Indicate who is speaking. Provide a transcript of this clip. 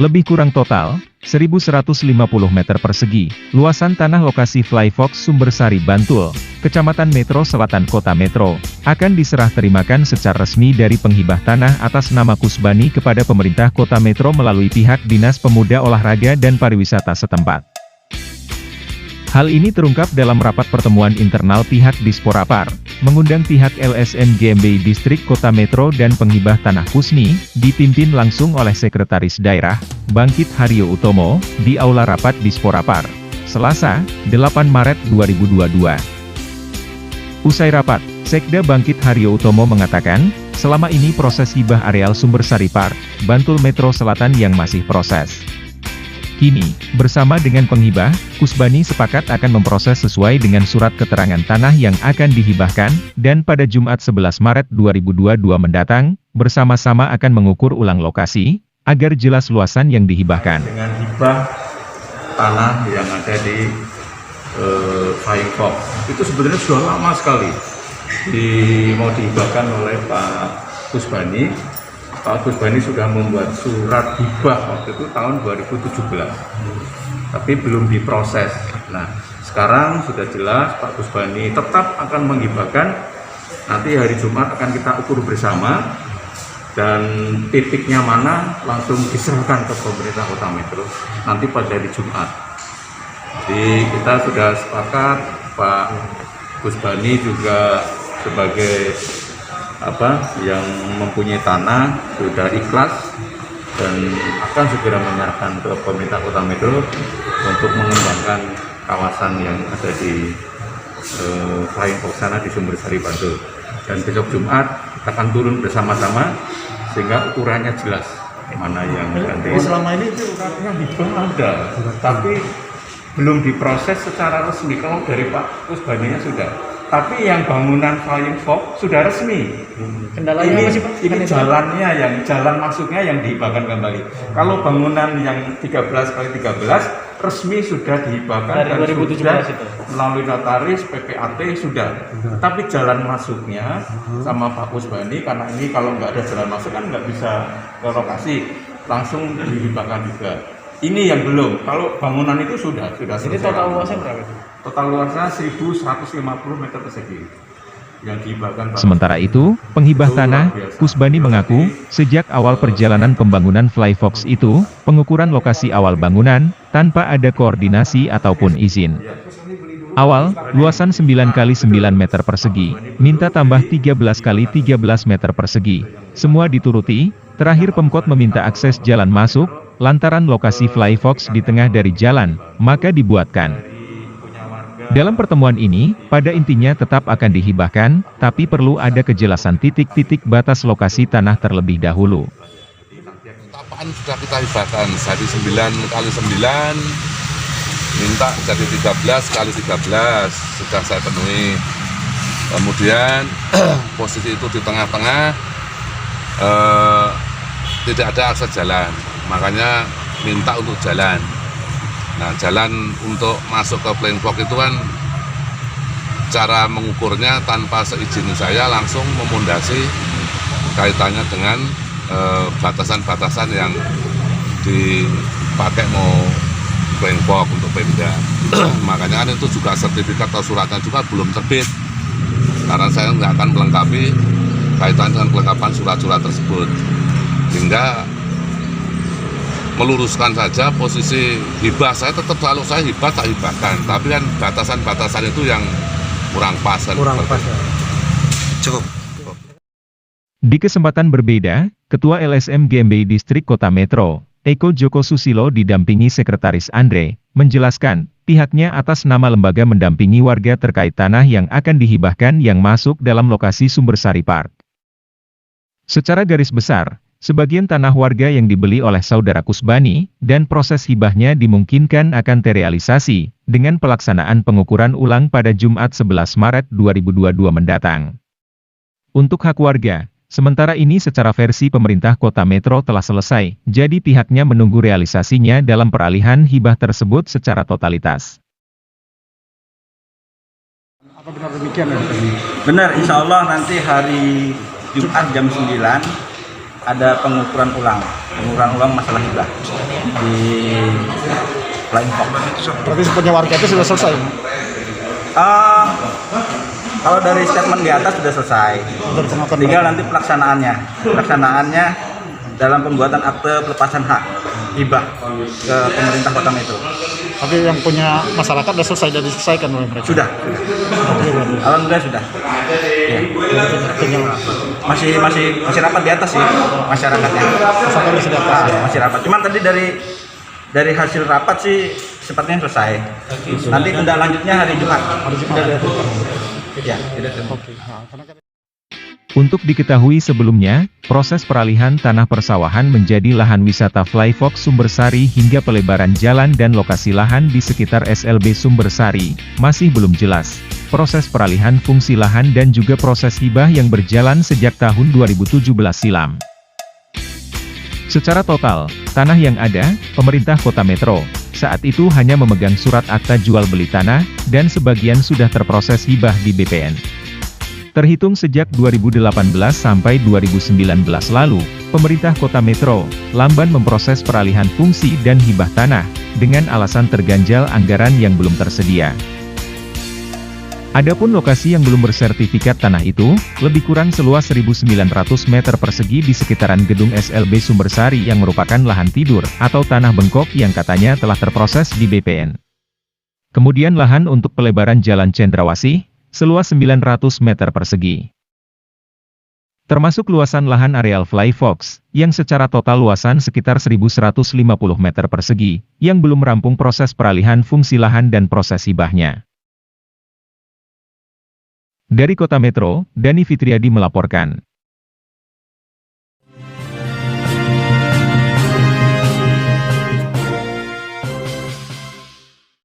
Speaker 1: Lebih kurang total, 1.150 meter persegi, luasan tanah lokasi Flyfox Sumbersari Bantul, Kecamatan Metro Selatan Kota Metro, akan diserah terimakan secara resmi dari penghibah tanah atas nama Kusbani kepada pemerintah Kota Metro melalui pihak Dinas Pemuda Olahraga dan Pariwisata setempat. Hal ini terungkap dalam rapat pertemuan internal pihak Disporapar, mengundang pihak LSM GMBI Distrik Kota Metro dan penghibah tanah Kusni, dipimpin langsung oleh Sekretaris Daerah, Bangkit Haryo Utomo, di Aula Rapat Disporapar, Selasa, 8 Maret 2022. Usai rapat, Sekda Bangkit Haryo Utomo mengatakan, selama ini proses hibah areal Sumbersari Park, Bantul Metro Selatan yang masih proses. Kini, bersama dengan penghibah, Kusbani sepakat akan memproses sesuai dengan surat keterangan tanah yang akan dihibahkan, dan pada Jumat 11 Maret 2022 mendatang, bersama-sama akan mengukur ulang lokasi, agar jelas luasan yang dihibahkan.
Speaker 2: Dengan hibah tanah yang ada di Flyfox, itu sebenarnya sudah lama sekali mau dihibahkan oleh Pak Kusbani. Pak Kusbani sudah membuat surat hibah waktu itu tahun 2017, tapi belum diproses. Nah, sekarang sudah jelas Pak Kusbani tetap akan menghibahkan. Nanti hari Jumat akan kita ukur bersama, dan titiknya mana langsung diserahkan ke pemerintah Kota Metro nanti pada hari Jumat. Jadi kita sudah sepakat, Pak Kusbani juga sebagai yang mempunyai tanah sudah ikhlas dan akan segera menyerahkan ke pemerintah Kota Metro untuk mengembangkan kawasan yang ada di Flyfox sana di Sumbersari Bantul. Dan besok Jumat kita akan turun bersama-sama sehingga ukurannya jelas mana yang nanti. Selama ini itu yang hibah ada, tapi belum diproses secara resmi. Kalau dari Pak Kusbaninya sudah. Tapi yang bangunan Flyfox sudah resmi.
Speaker 3: Kendalanya
Speaker 2: ini,
Speaker 3: apa sih, Pak?
Speaker 2: Ini jalannya, jalan masuknya yang dihibahkan kembali. Kalau bangunan yang 13 kali 13 resmi sudah dihibahkan
Speaker 3: dari
Speaker 2: dan
Speaker 3: 2017
Speaker 2: sudah
Speaker 3: itu.
Speaker 2: Melalui notaris, PPAT sudah. Tapi jalan masuknya sama Pak Kusbani, karena ini kalau nggak ada jalan masuk kan nggak bisa ke lokasi, langsung dihibahkan juga. Ini yang belum. Kalau bangunan itu sudah selesai.
Speaker 3: Ini total luasnya berapa?
Speaker 2: Total luasnya 1.150 meter persegi yang dihibahkan.
Speaker 1: Sementara itu, penghibah tanah, Kusbani mengaku, sejak awal perjalanan pembangunan Flyfox itu, pengukuran lokasi awal bangunan, tanpa ada koordinasi ataupun izin. Awal, luasan 9 kali 9 meter persegi, minta tambah 13 kali 13 meter persegi. Semua dituruti, terakhir Pemkot meminta akses jalan masuk, lantaran lokasi Flyfox di tengah dari jalan, maka dibuatkan. Dalam pertemuan ini, pada intinya tetap akan dihibahkan, tapi perlu ada kejelasan titik-titik batas lokasi tanah terlebih dahulu.
Speaker 4: Tapaan sudah kita hibahkan, jadi 9 kali 9, minta jadi 13 kali 13, sudah saya penuhi. Kemudian, posisi itu di tengah-tengah, tidak ada akses jalan, makanya minta untuk jalan. Nah, jalan untuk masuk ke Flyfox itu kan cara mengukurnya tanpa seizin saya langsung memondasi kaitannya dengan batasan-batasan yang dipakai mau Flyfox untuk Pemda. Makanya kan itu juga sertifikat atau suratnya juga belum terbit, karena saya nggak akan melengkapi kaitan dengan kelengkapan surat-surat tersebut, hingga meluruskan saja posisi hibah saya tetap, kalau saya hibah tak hibahkan, tapi kan batasan-batasan itu yang kurang pas kan.
Speaker 5: Cukup.
Speaker 1: Di kesempatan berbeda, Ketua LSM GMBI Distrik Kota Metro, Eko Joko Susilo didampingi Sekretaris Andre, menjelaskan, pihaknya atas nama lembaga mendampingi warga terkait tanah yang akan dihibahkan yang masuk dalam lokasi Sumbersari Park. Secara garis besar, sebagian tanah warga yang dibeli oleh saudara Kusbani, dan proses hibahnya dimungkinkan akan terrealisasi, dengan pelaksanaan pengukuran ulang pada Jumat 11 Maret 2022 mendatang. Untuk hak warga, sementara ini secara versi pemerintah Kota Metro telah selesai, jadi pihaknya menunggu realisasinya dalam peralihan hibah tersebut secara totalitas.
Speaker 6: Apa benar demikian? Benar, insya Allah nanti hari Jumat jam 9, ada pengukuran ulang masalah hibah di Flying Fox.
Speaker 3: Berarti punya warga itu sudah selesai.
Speaker 6: Kalau dari statement di atas sudah selesai. Tinggal nanti pelaksanaannya dalam pembuatan akte pelepasan hak hibah ke pemerintah Kota Metro.
Speaker 3: Tapi yang punya masyarakat sudah selesai dan diselesaikan oleh mereka.
Speaker 6: Sudah. Alhamdulillah sudah. Ya. Masih rapat di atas sih masyarakatnya. Masih rapat. Cuman tadi dari hasil rapat sih sepertinya selesai. Nanti tindak lanjutnya hari Jumat. Ya,
Speaker 1: Untuk diketahui sebelumnya, proses peralihan tanah persawahan menjadi lahan wisata Fly Fox Sumbersari hingga pelebaran jalan dan lokasi lahan di sekitar SLB Sumbersari, masih belum jelas. Proses peralihan fungsi lahan dan juga proses hibah yang berjalan sejak tahun 2017 silam. Secara total, tanah yang ada, pemerintah Kota Metro, saat itu hanya memegang surat akta jual beli tanah, dan sebagian sudah terproses hibah di BPN. Terhitung sejak 2018 sampai 2019 lalu, pemerintah Kota Metro lamban memproses peralihan fungsi dan hibah tanah, dengan alasan terganjal anggaran yang belum tersedia. Adapun lokasi yang belum bersertifikat tanah itu, lebih kurang seluas 1.900 meter persegi di sekitaran gedung SLB Sumbersari yang merupakan lahan tidur, atau tanah bengkok yang katanya telah terproses di BPN. Kemudian lahan untuk pelebaran Jalan Cendrawasih, seluas 900 meter persegi. Termasuk luasan lahan areal Fly Fox, yang secara total luasan sekitar 1.150 meter persegi, yang belum rampung proses peralihan fungsi lahan dan proses hibahnya. Dari Kota Metro, Dani Fitriadi melaporkan.